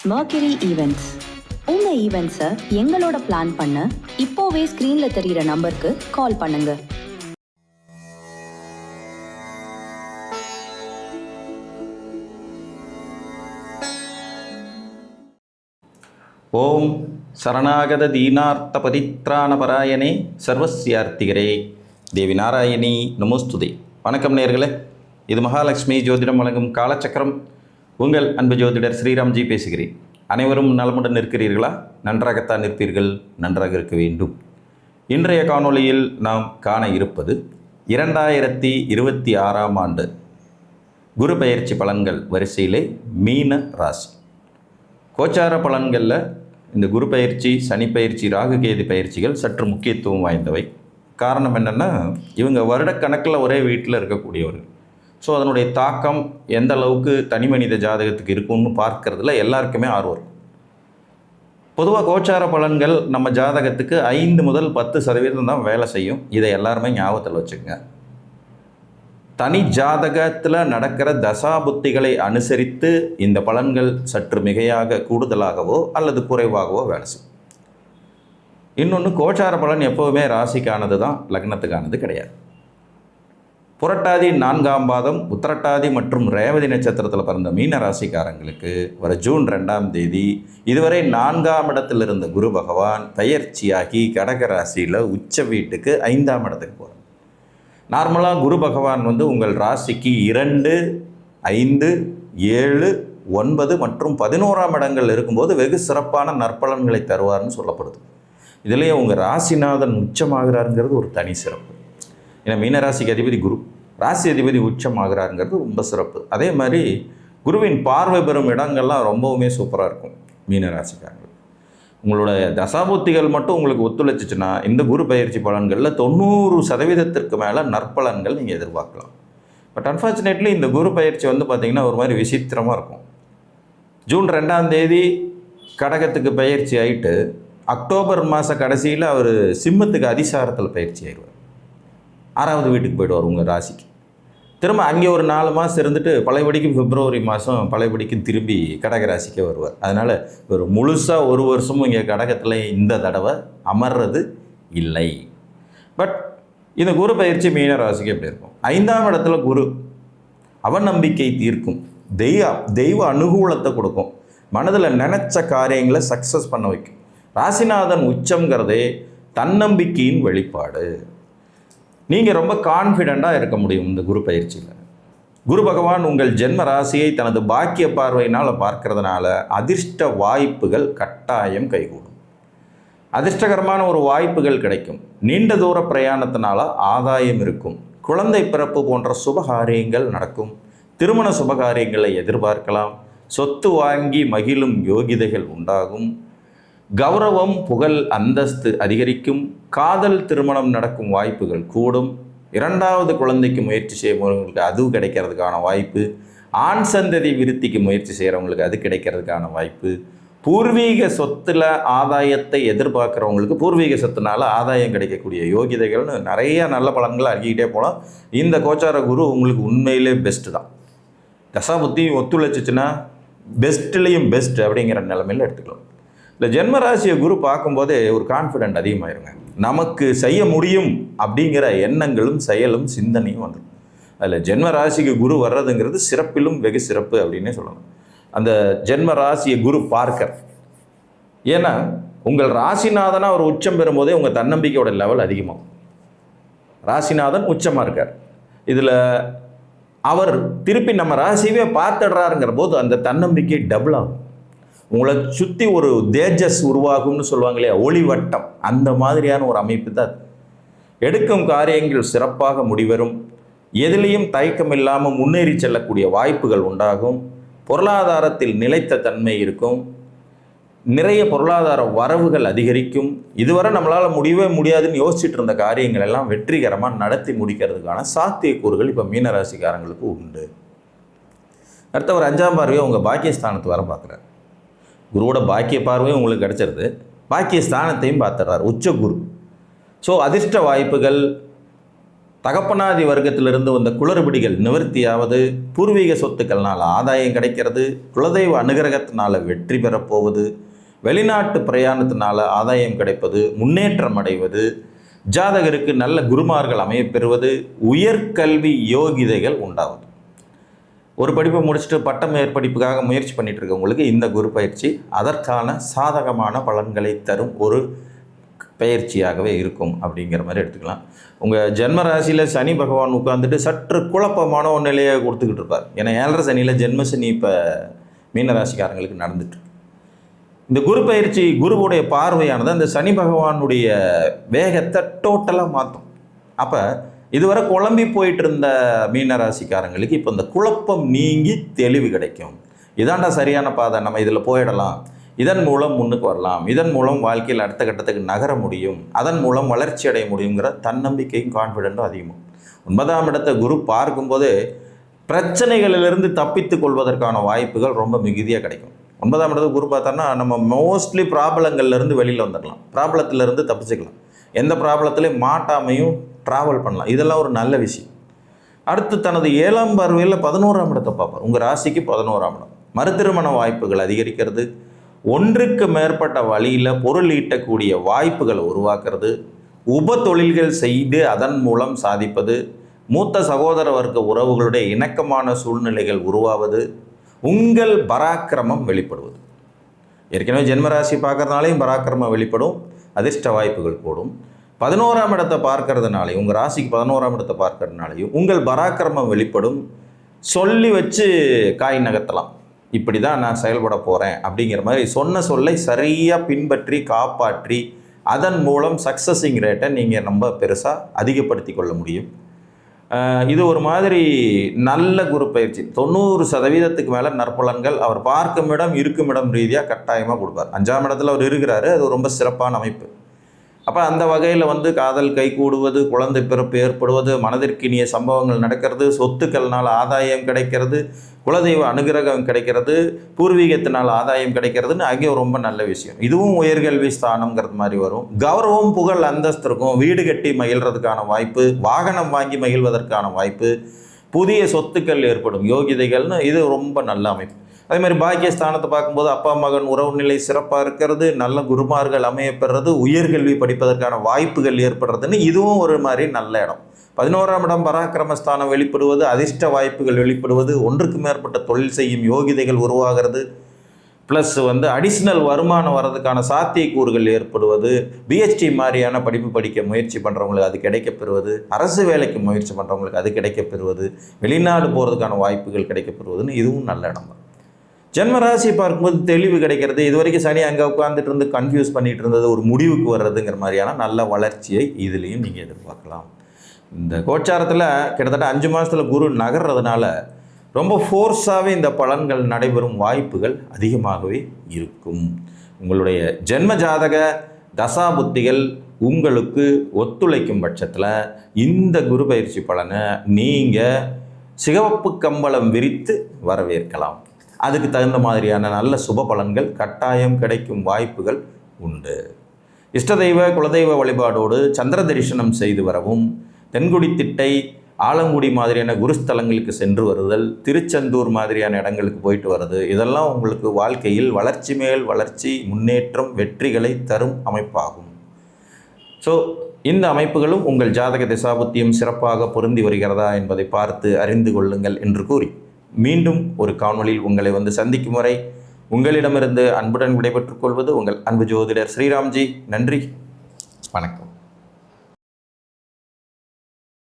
Mercury Events. உங்க ஈவெண்ட்ஸை எங்களோட plan பண்ண இப்போவே ஸ்க்ரீன்ல தெரியிற நம்பருக்கு கால் பண்ணுங்க. ஓம் சரணாகத தீனார்த்த பதித்ராணபராயணே சர்வசியார்த்திகரே தேவி நாராயணி நமோஸ்துதே. வணக்கம் நேயர்களே, இது மகாலட்சுமி ஜோதிடம் வழங்கும் காலச்சக்கரம். உங்கள் அன்பு ஜோதிடர் ஸ்ரீராம்ஜி பேசுகிறேன். அனைவரும் நலமுடன் இருக்கிறீர்களா? நன்றாகத்தான் இருப்பீர்கள், நன்றாக இருக்க வேண்டும். இன்றைய காணொளியில் நாம் காண இருப்பது 2026ஆம் ஆண்டு குரு பெயர்ச்சி பலன்கள் வரிசையிலே மீன ராசி. கோச்சார பலன்களில் இந்த குரு பயிற்சி, சனி பயிற்சி, ராகு கேது பயிற்சிகள் சற்று முக்கியத்துவம் வாய்ந்தவை. காரணம் என்னென்னா, இவங்க வருடக்கணக்கில் ஒரே வீட்டில் இருக்கக்கூடியவர்கள். ஸோ அதனுடைய தாக்கம் எந்த அளவுக்கு தனி மனித ஜாதகத்துக்கு இருக்கும்னு பார்க்கறதுல எல்லாருக்குமே ஆர்வம் இருக்கும். பொதுவாக கோச்சார பலன்கள் நம்ம ஜாதகத்துக்கு 5 முதல் 10% தான் வேலை செய்யும். இதை எல்லாருமே ஞாபகத்தில் வச்சுக்கோங்க. தனி ஜாதகத்தில் நடக்கிற தசாபுத்திகளை அனுசரித்து இந்த பலன்கள் சற்று மிகையாக கூடுதலாகவோ அல்லது குறைவாகவோ வேலை செய்யும். இன்னொன்று, கோச்சார பலன் எப்போவுமே ராசிக்கானது தான், லக்னத்துக்கானது கிடையாது. புரட்டாதி 4ஆம் பாதம், உத்திரட்டாதி மற்றும் ரேவதி நட்சத்திரத்தில் பிறந்த மீன ராசிக்காரங்களுக்கு வர ஜூன் 2ஆம் தேதி இதுவரை 4ஆம் இடத்தில் இருந்த குரு பகவான் பயிற்சியாகி கடக ராசியில் உச்ச வீட்டுக்கு 5ஆம் இடத்துக்கு போகிறார். நார்மலாக குரு பகவான் உங்கள் ராசிக்கு 2, 5, 7, 9 மற்றும் 11ஆம் இடங்கள் இருக்கும்போது வெகு சிறப்பான நற்பலன்களை தருவார்னு சொல்லப்படுது. இதுலேயே உங்கள் ராசிநாதன் உச்சமாகிறாருங்கிறது ஒரு தனி சிறப்பு. ஏன்னா மீனராசிக்கு அதிபதி குரு, ராசி அதிபதி உச்சமாகிறாருங்கிறது ரொம்ப சிறப்பு. அதே மாதிரி குருவின் பார்வை பெறும் இடங்கள்லாம் ரொம்பவுமே சூப்பராக இருக்கும். மீனராசிக்காரர்கள் உங்களுடைய தசாபுத்திகள் மட்டும் உங்களுக்கு ஒத்துழைச்சிச்சுன்னா இந்த குரு பயிற்சி பலன்களில் 90% மேலே நற்பலன்கள் நீங்கள் எதிர்பார்க்கலாம். பட் அன்ஃபார்ச்சுனேட்லி இந்த குரு பயிற்சி பார்த்திங்கன்னா ஒரு மாதிரி விசித்திரமாக இருக்கும். ஜூன் 2ஆம் தேதி கடகத்துக்கு பயிற்சி ஆகிட்டு அக்டோபர் மாத கடைசியில் அவர் சிம்மத்துக்கு அதிசாரத்தில் பயிற்சி ஆயிடுவார். 6வது வீட்டுக்கு போய்டுவார் உங்கள் ராசிக்கு. திரும்ப அங்கே ஒரு 4 மாதம் இருந்துட்டு பழையபடிக்கும் பிப்ரவரி மாதம் பழையபடிக்கும் திரும்பி கடக ராசிக்கே வருவார். அதனால் ஒரு முழுசாக 1 வருஷமும் இங்கே கடகத்தில் இந்த தடவை அமர்றது இல்லை. பட் இந்த குரு பயிற்சி மீன ராசிக்கு எப்படி இருக்கும்? 5ஆம் இடத்துல குரு அவநம்பிக்கை தீர்க்கும், தெய்வ அனுகூலத்தை கொடுக்கும், மனதில் நினச்ச காரியங்களை சக்ஸஸ் பண்ண வைக்கும். ராசிநாதன் உச்சங்கிறதே தன்னம்பிக்கையின் வெளிப்பாடு. நீங்கள் ரொம்ப கான்ஃபிடெண்ட்டாக இருக்க முடியும் இந்த குரு பயிற்சியில். குரு பகவான் உங்கள் ஜென்ம ராசியை தனது பாக்கிய பார்வையினால் பார்க்கறதுனால அதிர்ஷ்ட வாய்ப்புகள் கட்டாயம் கைகூடும். அதிர்ஷ்டகரமான ஒரு வாய்ப்புகள் கிடைக்கும். நீண்ட தூர பிரயாணத்தினால ஆதாயம் இருக்கும். குழந்தை பிறப்பு போன்ற சுபகாரியங்கள் நடக்கும். திருமண சுபகாரியங்களை எதிர்பார்க்கலாம். சொத்து வாங்கி மகிழும் யோகிதைகள் உண்டாகும். கௌரவம், புகழ், அந்தஸ்து அதிகரிக்கும். காதல் திருமணம் நடக்கும் வாய்ப்புகள் கூடும். 2வது குழந்தைக்கு முயற்சி செய்கிறவங்களுக்கு அது கிடைக்கிறதுக்கான வாய்ப்பு. ஆண் சந்ததி விருத்திக்கு முயற்சி செய்கிறவங்களுக்கு அது கிடைக்கிறதுக்கான வாய்ப்பு. பூர்வீக சொத்தில் ஆதாயத்தை எதிர்பார்க்குறவங்களுக்கு பூர்வீக சொத்துனால ஆதாயம் கிடைக்கக்கூடிய யோகிதைகள்னு நிறைய நல்ல பலன்களை அறிக்கிட்டே போகலாம். இந்த கோச்சார குரு உங்களுக்கு உண்மையிலே பெஸ்ட்டு தான். தசாபுத்தியும் ஒத்துழைச்சிச்சுன்னா பெஸ்ட்லேயும் பெஸ்ட் அப்படிங்கிற நிலைமையில் எடுத்துக்கலாம். இல்லை, ஜென்மராசியை குரு பார்க்கும்போதே ஒரு கான்ஃபிடென்ட் அதிகமாயிருங்க. நமக்கு செய்ய முடியும் அப்படிங்கிற எண்ணங்களும் செயலும் சிந்தனையும் வந்துடும். அதில் ஜென்மராசிக்கு குரு வர்றதுங்கிறது சிறப்பிலும் வெகு சிறப்பு அப்படின்னே சொல்லணும். அந்த ஜென்மராசியை குரு பார்க்கர். ஏன்னா உங்கள் ராசிநாதனாக ஒரு உச்சம் பெறும்போதே உங்கள் தன்னம்பிக்கையோட லெவல் அதிகமாகும். ராசிநாதன் உச்சமாக இருக்கார். இதில் அவர் திருப்பி நம்ம ராசியவே பார்த்துடுறாருங்கிற போது அந்த தன்னம்பிக்கை டபுள் ஆகும். உங்களை சுற்றி ஒரு தேஜஸ் உருவாகும்னு சொல்லுவாங்க இல்லையா, ஒளிவட்டம், அந்த மாதிரியான ஒரு அமைப்பு தான். எடுக்கும் காரியங்கள் சிறப்பாக முடிவரும். எதிலையும் தயக்கம் இல்லாமல் முன்னேறி செல்லக்கூடிய வாய்ப்புகள் உண்டாகும். பொருளாதாரத்தில் நிலைத்த தன்மை இருக்கும். நிறைய பொருளாதார வரவுகள் அதிகரிக்கும். இதுவரை நம்மளால் முடியவே முடியாதுன்னு யோசிச்சுட்டு இருந்த காரியங்கள் எல்லாம் வெற்றிகரமாக நடத்தி முடிக்கிறதுக்கான சாத்தியக்கூறுகள் இப்போ மீனராசிக்காரங்களுக்கு உண்டு. அடுத்த ஒரு 5ஆம் பார்வையை உங்கள் பாக்கியஸ்தானத்து வர பார்க்குறாரு. குருவோட பாக்கிய பார்வையும் உங்களுக்கு கிடச்சிருது, பாக்கிய ஸ்தானத்தையும் பார்த்துடுறார் உச்ச குரு. ஸோ அதிர்ஷ்ட வாய்ப்புகள், தகப்பனாதி வர்க்கத்திலிருந்து வந்த குளறுபடிகள் நிவர்த்தியாவது, பூர்வீக சொத்துக்கள்னால் ஆதாயம் கிடைக்கிறது, குலதெய்வ அனுகிரகத்தினால் வெற்றி பெறப்போவது, வெளிநாட்டு பிரயாணத்தினால் ஆதாயம் கிடைப்பது, முன்னேற்றம் அடைவது, ஜாதகருக்கு நல்ல குருமார்கள் அமையப்பெறுவது, உயர்கல்வி யோகிதைகள் உண்டாவது. ஒரு படிப்பை முடிச்சுட்டு பட்டம் மேற்படிப்புக்காக முயற்சி பண்ணிட்டு இருக்கவங்களுக்கு இந்த குரு பயிற்சி அதற்கான சாதகமான பலன்களை தரும் ஒரு பயிற்சியாகவே இருக்கும் அப்படிங்கிற மாதிரி எடுத்துக்கலாம். உங்கள் ஜென்ம ராசியில் சனி பகவான் உட்காந்துட்டு சற்று குழப்பமான ஒரு நிலையை கொடுத்துக்கிட்டு இருப்பார். ஏன்னா 7.5 சனியில் ஜென்ம சனி இப்போ மீனராசிக்காரங்களுக்கு நடந்துட்டு. இந்த குரு பயிற்சி, குருவுடைய பார்வையானது அந்த சனி பகவானுடைய வேகத்தை டோட்டலாக மாற்றும். அப்போ இதுவரை குழம்பி போயிட்டு இருந்த மீனராசிக்காரங்களுக்கு இப்போ இந்த குழப்பம் நீங்கி தெளிவு கிடைக்கும். இதாண்டா சரியான பாதை, நம்ம இதில் போயிடலாம், இதன் மூலம் முன்னுக்கு வரலாம், இதன் மூலம் வாழ்க்கையில் அடுத்த கட்டத்துக்கு நகர முடியும், அதன் மூலம் வளர்ச்சி அடைய முடியுங்கிற தன்னம்பிக்கையும் கான்ஃபிடென்ட்டும் அதிகமாகும். 9ஆம் இடத்தை குரு பார்க்கும்போது பிரச்சனைகளிலிருந்து தப்பித்து கொள்வதற்கான வாய்ப்புகள் ரொம்ப மிகுதியாக கிடைக்கும். 9ஆம் இடத்தை குரு பார்த்தோன்னா நம்ம மோஸ்ட்லி ப்ராப்ளங்கள்லேருந்து வெளியில் வந்துடலாம், ப்ராப்ளத்திலேருந்து தப்பிச்சுக்கலாம், எந்த ப்ராப்ளத்துலேயும் மாட்டாமையும் ட்ராவல் பண்ணலாம். இதெல்லாம் ஒரு நல்ல விஷயம். அடுத்து தனது 7ஆம் பார்வையில் 11ஆம் இடத்தை பார்ப்பார். உங்கள் ராசிக்கு 11ஆம் இடம். மறுதிருமண வாய்ப்புகள் அதிகரிக்கிறது, ஒன்றுக்கு மேற்பட்ட வழியில் பொருள் ஈட்டக்கூடிய வாய்ப்புகளை உருவாக்குறது, உப தொழில்கள் செய்து அதன் மூலம் சாதிப்பது, மூத்த சகோதர வர்க்க உறவுகளுடைய இணக்கமான சூழ்நிலைகள் உருவாவது, உங்கள் பராக்கிரமம் வெளிப்படுவது. ஏற்கனவே ஜென்மராசி பார்க்கறதுனாலையும் பராக்கிரமம் வெளிப்படும், அதிர்ஷ்ட வாய்ப்புகள் கூடும். 11ஆம் இடத்தை பார்க்கறதுனாலையும், உங்கள் ராசிக்கு 11ஆம் இடத்தை பார்க்கறதுனாலையும் உங்கள் பராக்கிரமம் வெளிப்படும். சொல்லி வச்சு காய் நகர்த்தலாம், இப்படி தான் நான் செயல்பட போகிறேன் அப்படிங்கிற மாதிரி சொன்ன சொல்லை சரியாக பின்பற்றி காப்பாற்றி அதன் மூலம் சக்ஸஸிங் ரேட்டை நீங்கள் ரொம்ப பெருசாக அதிகப்படுத்தி கொள்ள முடியும். இது ஒரு மாதிரி நல்ல குரு பயிற்சி. 90% மேலே நற்பலன்கள் அவர் பார்க்கும் இடம் இருக்கும் இடம் ரீதியாக கட்டாயமாக கொடுப்பார். 5ஆம் இடத்துல அவர் இருக்கிறாரு, அது ரொம்ப சிறப்பான அமைப்பு. அப்போ அந்த வகையில் காதல் கைகூடுவது, குழந்தை பிறப்பு ஏற்படுவது, மனதிற்கினிய சம்பவங்கள் நடக்கிறது, சொத்துக்கள்னால் ஆதாயம் கிடைக்கிறது, குலதெய்வ அனுகிரகம் கிடைக்கிறது, பூர்வீகத்தினால் ஆதாயம் கிடைக்கிறதுன்னு அங்கே ரொம்ப நல்ல விஷயம். இதுவும் உயர்கல்வி ஸ்தானங்கிறது மாதிரி வரும். கௌரவம், புகழ், அந்தஸ்து இருக்கும். வீடு கட்டி மகிழ்றதுக்கான வாய்ப்பு, வாகனம் வாங்கி மகிழ்வதற்கான வாய்ப்பு, புதிய சொத்துக்கள் ஏற்படும் யோகிதைகள்னு இது ரொம்ப நல்ல அமைப்பு. அதே மாதிரி பாக்கியஸ்தானத்தை பார்க்கும்போது அப்பா மகன் உறவு நிலை சிறப்பாக இருக்கிறது, நல்ல குருமார்கள் அமையப்படுறது, உயர்கல்வி படிப்பதற்கான வாய்ப்புகள் ஏற்படுறதுன்னு இதுவும் ஒரு மாதிரி நல்ல இடம். 11ஆம் இடம் பராக்கிரமஸ்தானம் வெளிப்படுவது, அதிர்ஷ்ட வாய்ப்புகள் வெளிப்படுவது, ஒன்றுக்கு மேற்பட்ட தொழில் செய்யும் யோகிதைகள் உருவாகிறது, ப்ளஸ் அடிஷ்னல் வருமானம் வர்றதுக்கான சாத்தியக்கூறுகள் ஏற்படுவது, பிஹெச்டி மாதிரியான படிப்பு படிக்க முயற்சி பண்ணுறவங்களுக்கு அது கிடைக்கப்பெறுவது, அரசு வேலைக்கு முயற்சி பண்ணுறவங்களுக்கு அது கிடைக்கப்பெறுவது, வெளிநாடு போகிறதுக்கான வாய்ப்புகள் கிடைக்கப்பெறுவதுன்னு இதுவும் நல்ல இடம் தான். ஜென்மராசி பார்க்கும்போது தெளிவு கிடைக்கிறது. இது வரைக்கும் சனி அங்கே உட்காந்துட்டு இருந்து கன்ஃபியூஸ் பண்ணிகிட்டு இருந்தது ஒரு முடிவுக்கு வர்றதுங்கிற மாதிரியான நல்ல வளர்ச்சியை இதுலேயும் நீங்கள் எதிர்பார்க்கலாம். இந்த கோச்சாரத்தில் கிட்டத்தட்ட 5 மாதத்தில் குரு நகர்றதுனால ரொம்ப ஃபோர்ஸாகவே இந்த பலன்கள் நடைபெறும் வாய்ப்புகள் அதிகமாகவே இருக்கும். உங்களுடைய ஜென்ம ஜாதக தசாபுத்திகள் உங்களுக்கு ஒத்துழைக்கும் பட்சத்தில் இந்த குரு பயிற்சி பலனை நீங்கள் சிகப்பு கம்பளம் விரித்து வரவேற்கலாம். அதுக்கு தகுந்த மாதிரியான நல்ல சுப பலன்கள் கட்டாயம் கிடைக்கும் வாய்ப்புகள் உண்டு. இஷ்ட தெய்வ குலதெய்வ வழிபாடோடு சந்திர தரிசனம் செய்து வரவும், தென்குடி திட்டை, ஆலங்குடி மாதிரியான குருஸ்தலங்களுக்கு சென்று வருதல், திருச்செந்தூர் மாதிரியான இடங்களுக்கு போயிட்டு வருது, இதெல்லாம் உங்களுக்கு வாழ்க்கையில் வளர்ச்சி மேல் வளர்ச்சி, முன்னேற்றம், வெற்றிகளை தரும் அமைப்பாகும். ஸோ இந்த அமைப்புகளும் உங்கள் ஜாதக திசாபுத்தியும் சிறப்பாக பொருந்தி வருகிறதா என்பதை பார்த்து அறிந்து கொள்ளுங்கள் என்று கூறி மீண்டும் ஒரு காணொளியில் உங்களை சந்திக்கும் வரை உங்களிடமிருந்து அன்புடன் விடைபெற்றுக் கொள்வது உங்கள் அன்பு ஜோதிடர் ஸ்ரீராம்ஜி. நன்றி, வணக்கம்.